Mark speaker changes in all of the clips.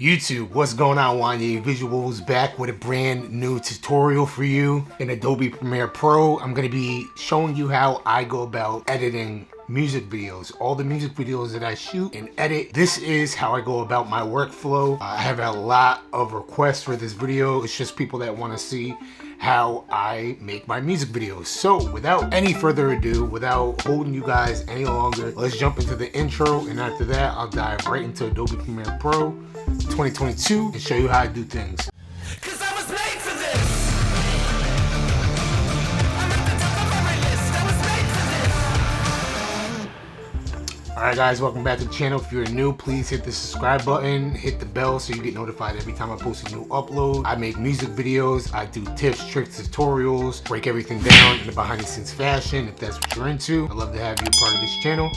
Speaker 1: YouTube, what's going on? Wanye Visuals back with a brand new tutorial for you in Adobe Premiere Pro. I'm going to be showing you how I go about editing music videos. All the music videos that I shoot and edit, this is how I go about my workflow. I have a lot of requests for this video. It's just people that want to see how I make my music videos. So without any further ado, without holding you guys any longer, let's jump into the intro, and after that I'll dive right into Adobe Premiere Pro 2022 and show you how I do things.
Speaker 2: Cause I was made for this.
Speaker 1: Alright guys, welcome back to the channel. If you're new, please hit the subscribe button, hit the bell so you get notified every time I post a new upload. I make music videos, I do tips, tricks, tutorials, break everything down in a behind the scenes fashion if that's what you're into. I'd love to have you a part of this channel.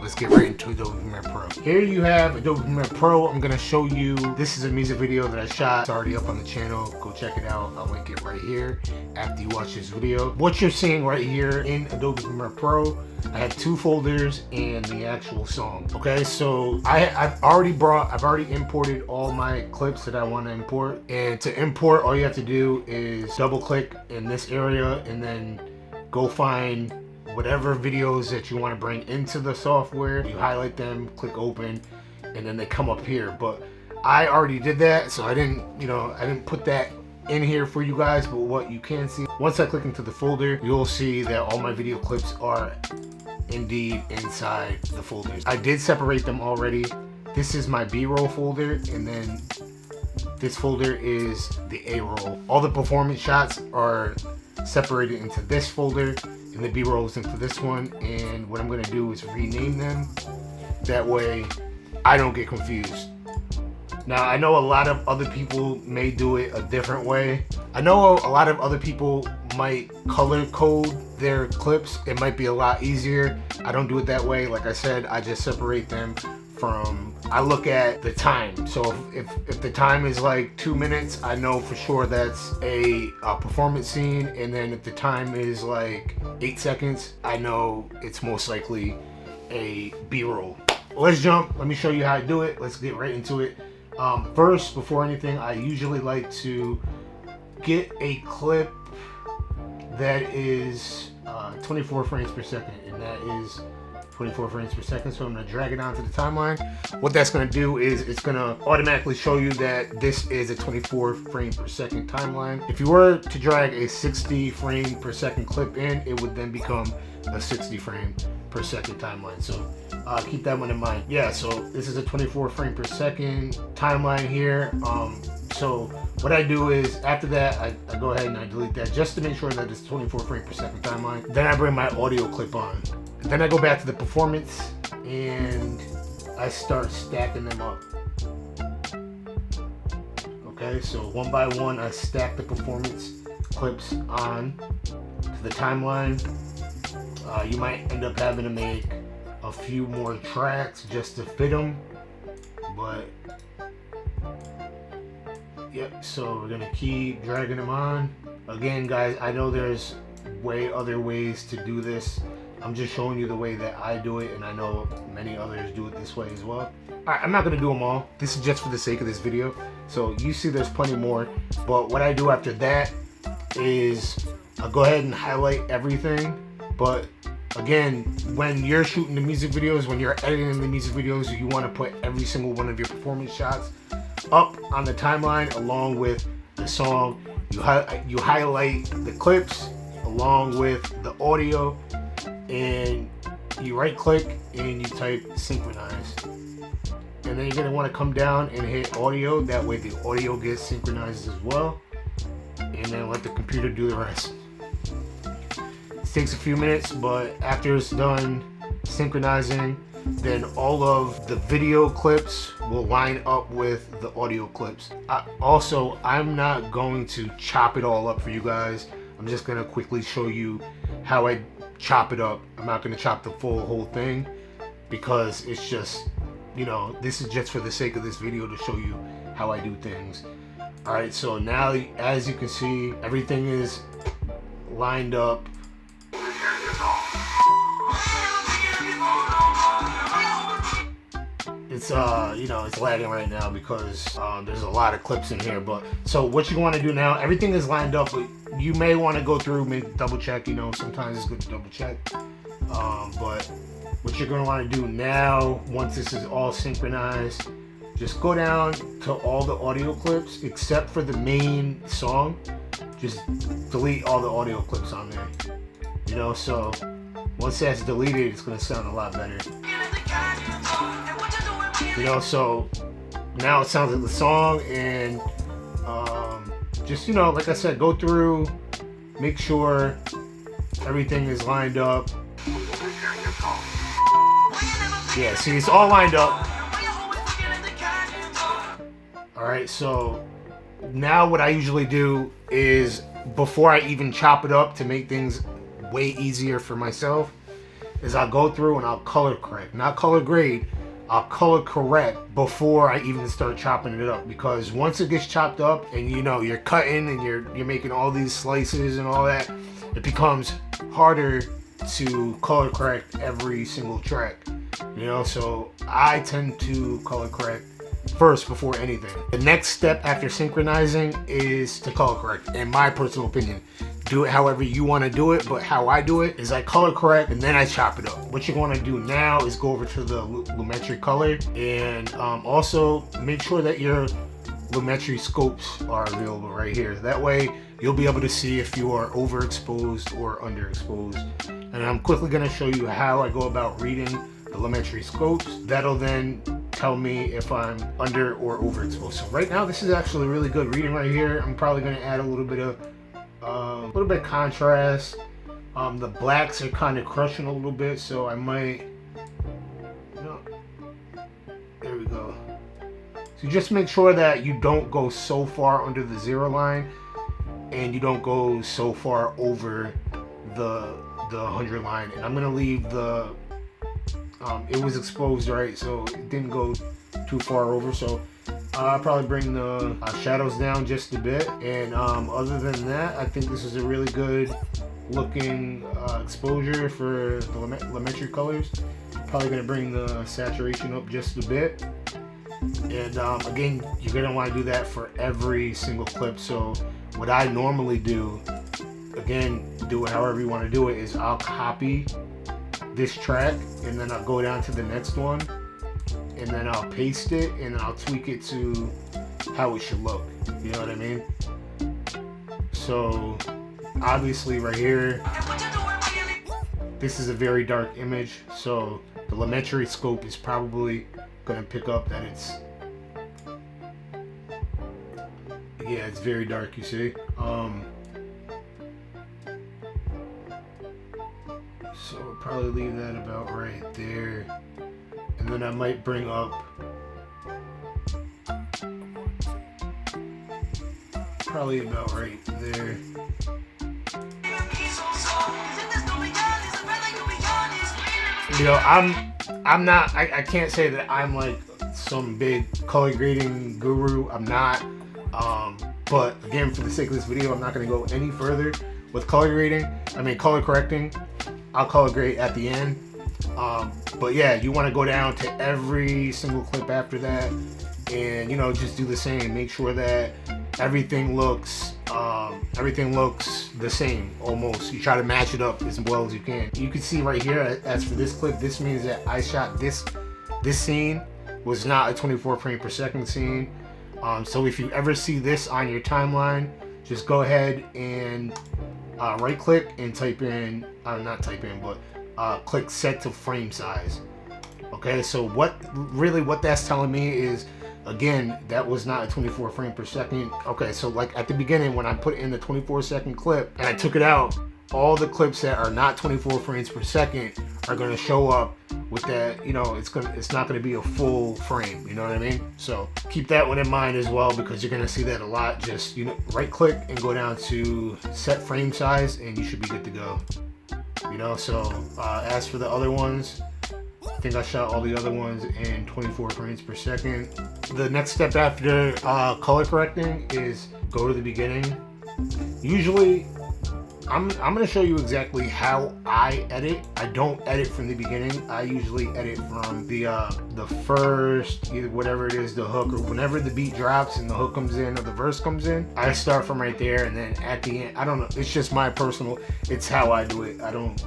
Speaker 1: Let's get right into Adobe Premiere Pro. Here you have Adobe Premiere Pro. I'm gonna show you, this is a music video that I shot. It's already up on the channel. Go check it out. I'll link it right here after you watch this video. What you're seeing right here in Adobe Premiere Pro, I have two folders and the actual song. Okay, so I've already imported all my clips that I want to import. And to import, all you have to do is double click in this area and then go find whatever videos that you want to bring into the software. You highlight them, click open, and then they come up here. But I already did that, so I didn't put that in here for you guys. But what you can see, once I click into the folder, you'll see that all my video clips are indeed inside the folders. I did separate them already. This is my B-roll folder, and then this folder is the A-roll. All the performance shots are separated into this folder, and the B-rolls into this one. And what I'm going to do is rename them. That way I don't get confused. Now I know a lot of other people may do it a different way. I know a lot of other people might color code their clips. It might be a lot easier. I don't do it that way. Like I said, I just separate them from, I look at the time. So if the time is like 2 minutes, I know for sure that's a performance scene. And then if the time is like 8 seconds, I know it's most likely a B-roll. Let's jump. Let me show you how I do it. Let's get right into it. First, before anything, I usually like to get a clip that is 24 frames per second, and that is 24 frames per second. So I'm going to drag it onto the timeline. What that's going to do is it's going to automatically show you that this is a 24 frame per second timeline. If you were to drag a 60 frame per second clip in, it would then become a 60 frame per second timeline. So keep that one in mind. Yeah, so this is a 24 frame per second timeline here. So what I do is after that, I go ahead and I delete that just to make sure that it's 24 frame per second timeline. Then I bring my audio clip on. Then I go back to the performance and I start stacking them up. Okay, so one by one I stack the performance clips on to the timeline. You might end up having to make a few more tracks just to fit them, but yep, so we're gonna keep dragging them on. Again guys, I know there's other ways to do this. I'm just showing you the way that I do it, and I know many others do it this way as well. Alright, I'm not gonna do them all. This is just for the sake of this video. So you see there's plenty more, but what I do after that is I'll go ahead and highlight everything. But again, when you're shooting the music videos, when you're editing the music videos, you want to put every single one of your performance shots up on the timeline along with the song. You highlight the clips along with the audio, and you right click and you type synchronize. And then you're going to want to come down and hit audio. That way the audio gets synchronized as well. And then let the computer do the rest. Takes a few minutes, but after it's done synchronizing, then all of the video clips will line up with the audio clips. I'm not going to chop it all up for you guys. I'm just going to quickly show you how I chop it up. I'm not going to chop the whole thing because it's just, this is just for the sake of this video to show you how I do things. Alright, so now as you can see, everything is lined up. it's you know, it's lagging right now because there's a lot of clips in here. But so what you want to do now, everything is lined up, but you may want to go through, maybe double check. You know, sometimes it's good to double check. But what you're going to want to do now, once this is all synchronized, just go down to all the audio clips except for the main song. Just delete all the audio clips on there. You know, so once that's deleted, it's going to sound a lot better. You know, so now it sounds like the song, and just, you know, like I said, go through, make sure everything is lined up. Yeah, see, it's all lined up. Alright, so now what I usually do is, before I even chop it up to make things way easier for myself, is I'll go through and I'll color correct. Not color grade, I'll color correct before I even start chopping it up. Because once it gets chopped up and you know you're cutting and you're making all these slices and all that, it becomes harder to color correct every single track. You know, so I tend to color correct first before anything. The next step after synchronizing is to color correct, in my personal opinion. Do it however you want to do it, but how I do it is I color correct and then I chop it up. What you're going to do now is go over to the Lumetri color, and also make sure that your Lumetri scopes are available right here. That way you'll be able to see if you are overexposed or underexposed. And I'm quickly going to show you how I go about reading the Lumetri scopes. That'll then tell me if I'm under or overexposed. So right now this is actually really good reading right here. I'm probably going to add a little bit of contrast. The blacks are kind of crushing a little bit, so I might, no, there we go. So just make sure that you don't go so far under the 0 line and you don't go so far over the 100 line. And I'm gonna leave the it was exposed, right, so it didn't go too far over, so I'll probably bring the shadows down just a bit. And other than that, I think this is a really good looking exposure for the Lumetri colors. Probably going to bring the saturation up just a bit. And again, you're going to want to do that for every single clip. So what I normally do, again, do it however you want to do it, is I'll copy this track and then I'll go down to the next one, and then I'll paste it and I'll tweak it to how it should look. You know what I mean? So obviously right here, this is a very dark image, so the Lumetri scope is probably gonna pick up that it's, yeah, it's very dark, you see. So I'll probably leave that about right there. And then I might bring up probably about right there. You know, I'm not, I can't say that I'm like some big color grading guru. I'm not. But again, for the sake of this video, I'm not going to go any further with color grading. I mean, color correcting. I'll color grade at the end. But yeah, you want to go down to every single clip after that, and you know, just do the same. Make sure that everything looks the same almost. You try to match it up as well as you can. You can see right here, as for this clip, this means that I shot this scene was not a 24 frame per second scene. So if you ever see this on your timeline, just go ahead and right click and type in, not type in, but click set to frame size. Okay, so what that's telling me is, again, that was not a 24 frame per second. Okay, so like at the beginning when I put in the 24-second clip and I took it out, all the clips that are not 24 frames per second are going to show up with that, you know, it's not going to be a full frame, you know what I mean? So keep that one in mind as well, because you're going to see that a lot. Just, you know, right click and go down to set frame size and you should be good to go. You know, so as for the other ones, I think I shot all the other ones in 24 frames per second. The next step after color correcting is go to the beginning. Usually I'm gonna show you exactly how I edit. I don't edit from the beginning. I usually edit from the first, either whatever it is, the hook, or whenever the beat drops and the hook comes in or the verse comes in. I start from right there, and then at the end, I don't know. It's just my personal. It's how I do it. I don't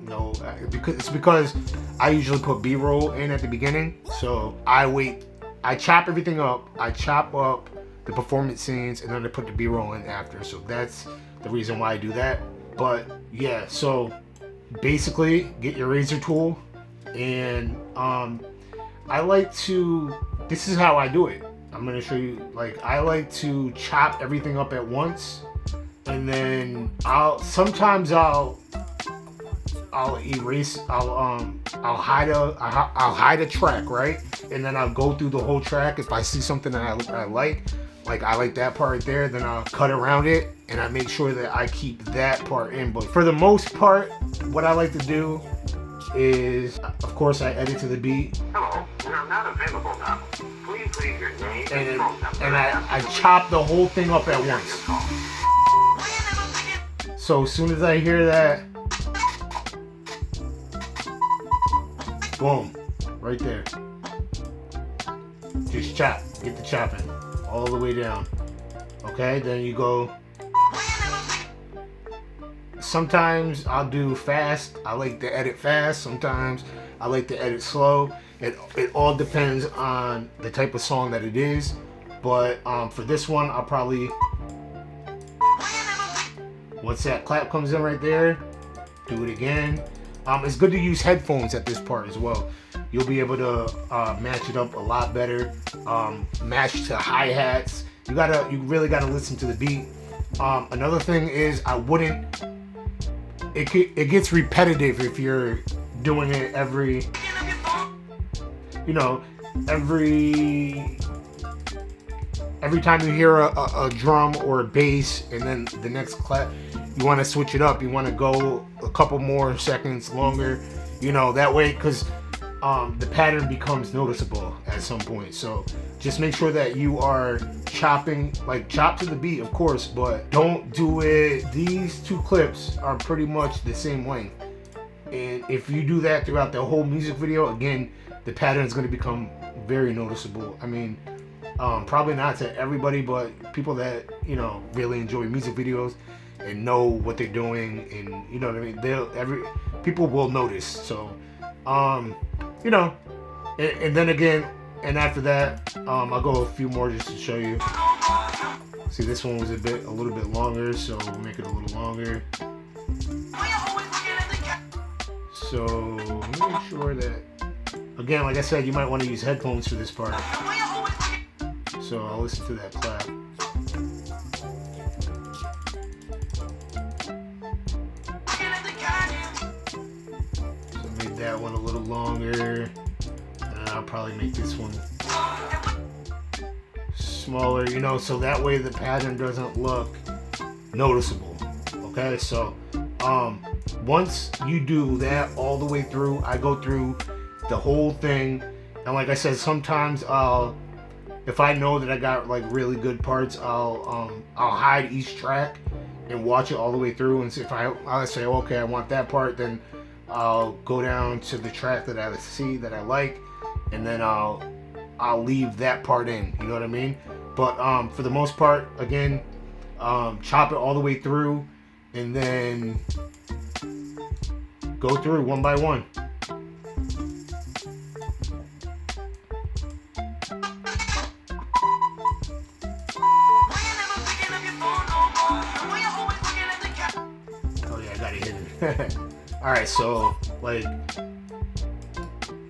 Speaker 1: know, because I usually put B-roll in at the beginning. So I wait. I chop everything up. I chop up the performance scenes, and then I put the B-roll in after. So that's the reason why I do that. But yeah, so basically get your razor tool, and I like to, this is how I do it. I'm gonna show you, like, I like to chop everything up at once, and then I'll erase, I'll hide a track, right? And then I'll go through the whole track. If I see something that I like I like that part right there, then I'll cut around it, and I make sure that I keep that part in. But for the most part, what I like to do is, of course, I edit to the beat.
Speaker 3: Hello, we are not available now. Please leave your name and phone number.
Speaker 1: And I chop the whole thing up at once. So as soon as I hear that, boom, right there. Just chop, get the chopping all the way down. Okay, then you go. Sometimes I'll do fast. I like to edit fast. Sometimes I like to edit slow. It all depends on the type of song that it is. But for this one, I'll probably, once that clap comes in right there, do it again. It's good to use headphones at this part as well. You'll be able to match it up a lot better. Match to hi-hats. You really gotta listen to the beat. Another thing is, it gets repetitive if you're doing it every time you hear a drum or a bass, and then the next clap, you want to switch it up. You want to go a couple more seconds longer, that way, because the pattern becomes noticeable at some point. So just make sure that you are chopping, chop to the beat, of course, but don't do it. These two clips are pretty much the same length. And if you do that throughout the whole music video, again, the pattern is going to become very noticeable. I mean, probably not to everybody, but people that, really enjoy music videos and know what they're doing, and you know what I mean, people will notice. So and then again, and after that, I'll go a few more just to show you. See, this one was a little bit longer, so we'll make it a little longer. So make sure that, again, like I said, you might want to use headphones for this part. So I'll listen to that clap. So make that one a little longer. And I'll probably make this one smaller, so that way the pattern doesn't look noticeable. Okay, so once you do that all the way through, I go through the whole thing, and like I said, sometimes if I know that I got really good parts, I'll hide each track and watch it all the way through, and see if I say, okay, I want that part, then I'll go down to the track that I see that I like, and then I'll leave that part in, you know what I mean? But for the most part, again, chop it all the way through, and then go through one by one. Oh yeah, I got it hidden. Alright, so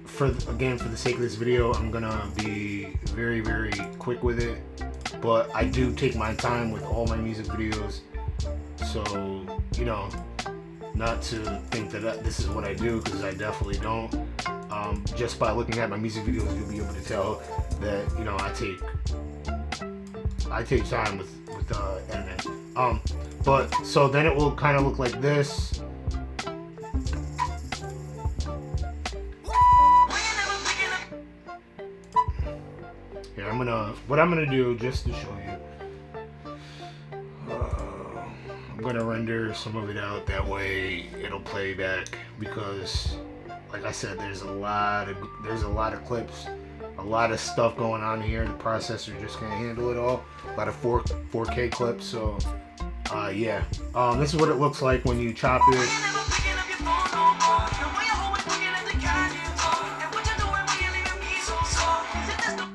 Speaker 1: for the sake of this video, I'm gonna be very, very quick with it, but I do take my time with all my music videos, so not to think that this is what I do, because I definitely don't. Just by looking at my music videos, you'll be able to tell that I take time with editing. But so then it will kind of look like this. Here, what I'm gonna do, just to show you. I'm gonna render some of it out, that way it'll play back, because like I said, there's a lot of clips, a lot of stuff going on here. The processor just can't handle it all. A lot of 4K clips. So yeah, this is what it looks like when you chop it.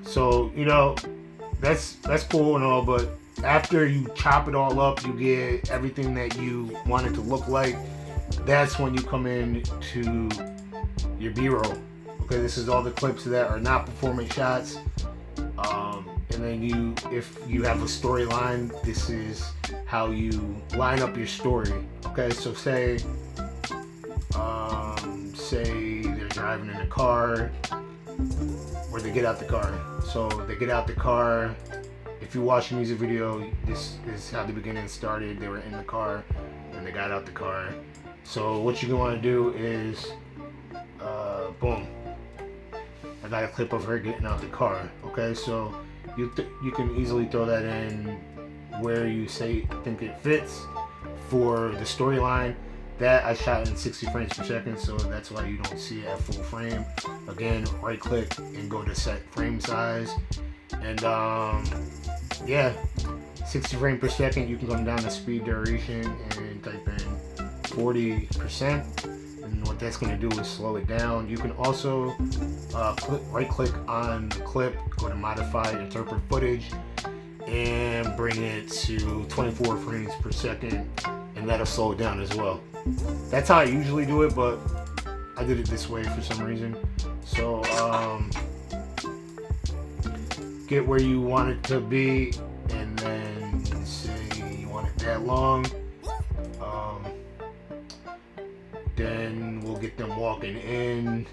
Speaker 1: So you know, that's cool and all, but after you chop it all up, you get everything that you want it to look like. That's when you come in to your B-roll. Okay, this is all the clips that are not performance shots. And then if you have a storyline, this is how you line up your story. Okay, so say they're driving in a car, or they get out the car. So they get out the car. If you watch a music video, this is how the beginning started. They were in the car and they got out the car. So what you're going to do is, boom, I got a clip of her getting out the car. Okay, so you can easily throw that in where you think it fits for the storyline. That I shot in 60 frames per second, so that's why you don't see it at full frame. Again, right click and go to set frame size. And yeah, 60 frames per second. You can come down to speed duration and type in 40%. And what that's going to do is slow it down. You can also right click on the clip, go to modify, interpret footage, and bring it to 24 frames per second, and that'll slow it down as well. That's how I usually do it, but I did it this way for some reason. So get where you want it to be, and then say you want it that long. Then we'll get them walking in.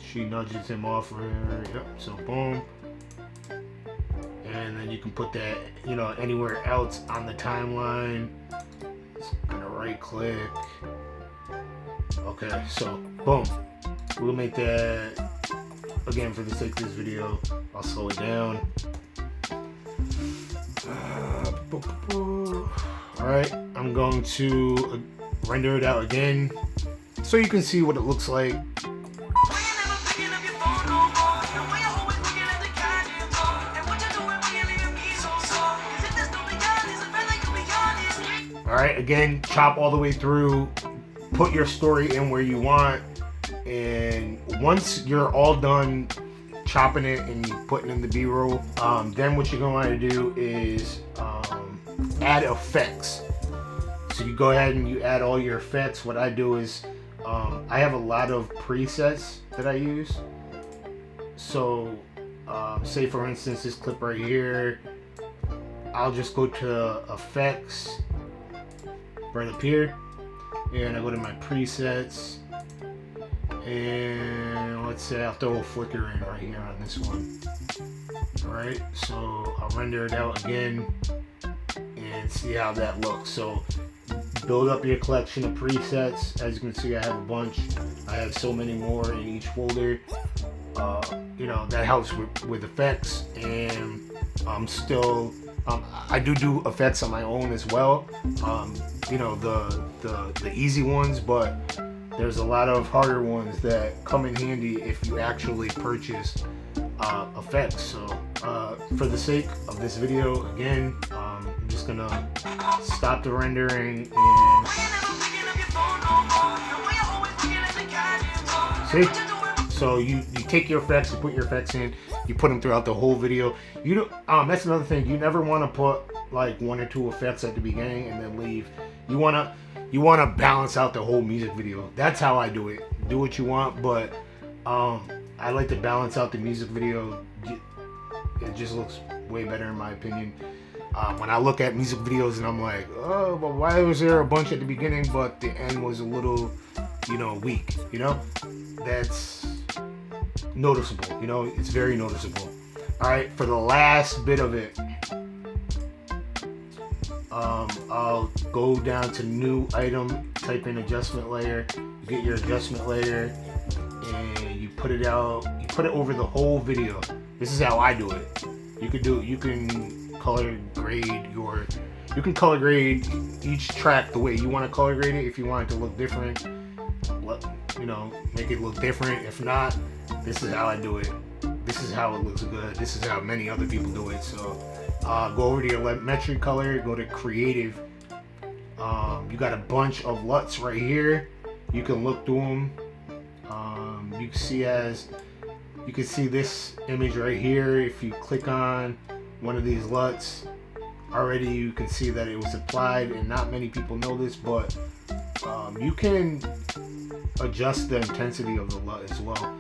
Speaker 1: She nudges him off of her. Yep, so boom. And then you can put that, you know, anywhere else on the timeline. Just gonna right click. Okay, so boom. We'll make that, again, for the sake of this video, I'll slow it down. Alright, I'm going to render it out again so you can see what it looks like. Alright, again, chop all the way through, put your story in where you want, and once you're all done chopping it and putting in the B-roll, then what you're going to do is add effects. So you go ahead and you add all your effects. What I do is I have a lot of presets that I use. So say for instance this clip right here, I'll just go to effects right up here, and I go to my presets, and let's say I'll throw a flicker in right here on this one. Alright, so I'll render it out again and see how that looks. So build up your collection of presets. As you can see, I have a bunch. I have so many more in each folder. You know, that helps with effects, and I'm still I do effects on my own as well. You know, the easy ones, but there's a lot of harder ones that come in handy if you actually purchase effects. So for the sake of this video, again, I'm just gonna stop the rendering and see. So you take your effects, you put your effects in, you put them throughout the whole video. You don't, that's another thing. You never want to put like 1 or 2 effects at the beginning and then leave. You wanna balance out the whole music video. That's how I do it. Do what you want, but I like to balance out the music video. It just looks way better in my opinion. When I look at music videos and I'm like, oh, but why was there a bunch at the beginning but the end was a little, you know, weak, you know? That's noticeable, you know, it's very noticeable. Alright, for the last bit of it, I'll go down to new item, type in adjustment layer, you get your adjustment layer, and you put it out, you put it over the whole video. This is how I do it. You can color grade you can color grade each track the way you want to color grade it. If you want it to look different, you know, make it look different. If not, this is how I do it. This is how it looks good. This is how many other people do it. So go over to your metric color, go to creative. You got a bunch of LUTs right here. You can look through them. You can see this image right here. If you click on one of these LUTs, already you can see that it was applied, and not many people know this, but you can adjust the intensity of the LUT as well.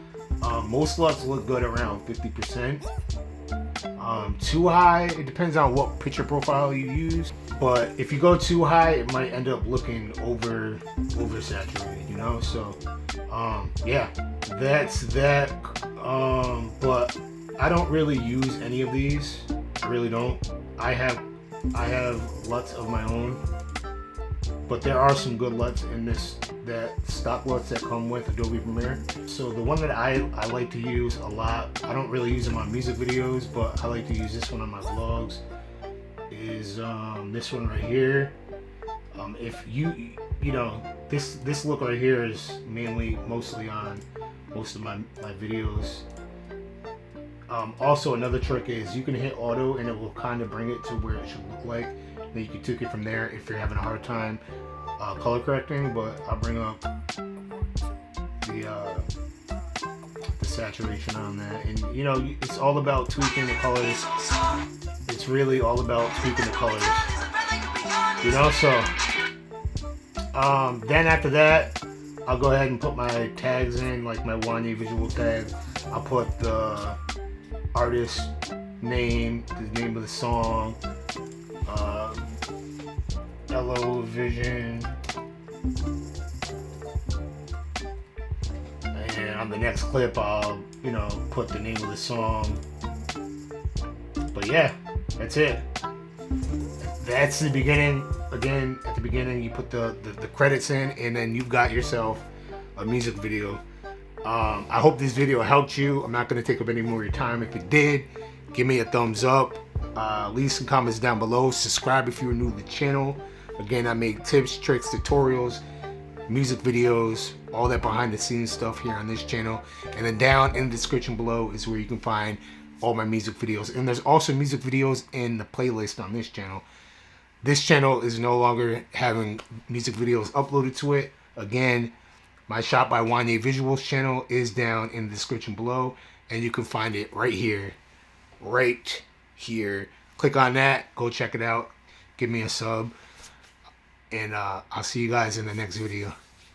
Speaker 1: Most LUTs look good around 50%. Too high, it depends on what picture profile you use, but if you go too high, it might end up looking oversaturated, you know. So yeah, that's that. But I don't really use any of these. I really don't. I have LUTs of my own, but there are some good LUTs in this, that stock LUTs that come with Adobe Premiere. So the one that I like to use a lot, I don't really use them on music videos, but I like to use this one on my vlogs, is this one right here. If you know, this look right here is mostly on most of my videos. Also, another trick is you can hit auto and it will kind of bring it to where it should look like. Then you can take it from there if you're having a hard time color correcting. But I'll bring up the saturation on that, and you know, it's all about tweaking the colors. It's really all about tweaking the colors, you know. So then after that, I'll go ahead and put my tags in, like my Wanye visual tags. I'll put the artist name, the name of the song, Hello Vision, and on the next clip I'll, you know, put the name of the song. But yeah, that's it. That's the beginning. Again, at the beginning you put the credits in, and then you've got yourself a music video. I hope this video helped you. I'm not going to take up any more of your time. If it did, give me a thumbs up. Leave some comments down below. Subscribe if you're new to the channel. Again, I make tips, tricks, tutorials, music videos, all that behind the scenes stuff here on this channel. And then down in the description below is where you can find all my music videos. And there's also music videos in the playlist on this channel. This channel is no longer having music videos uploaded to it. Again, my Shot by Wanye Visuals channel is down in the description below, and you can find it right here. Click on that, go check it out, give me a sub, and I'll see you guys in the next video.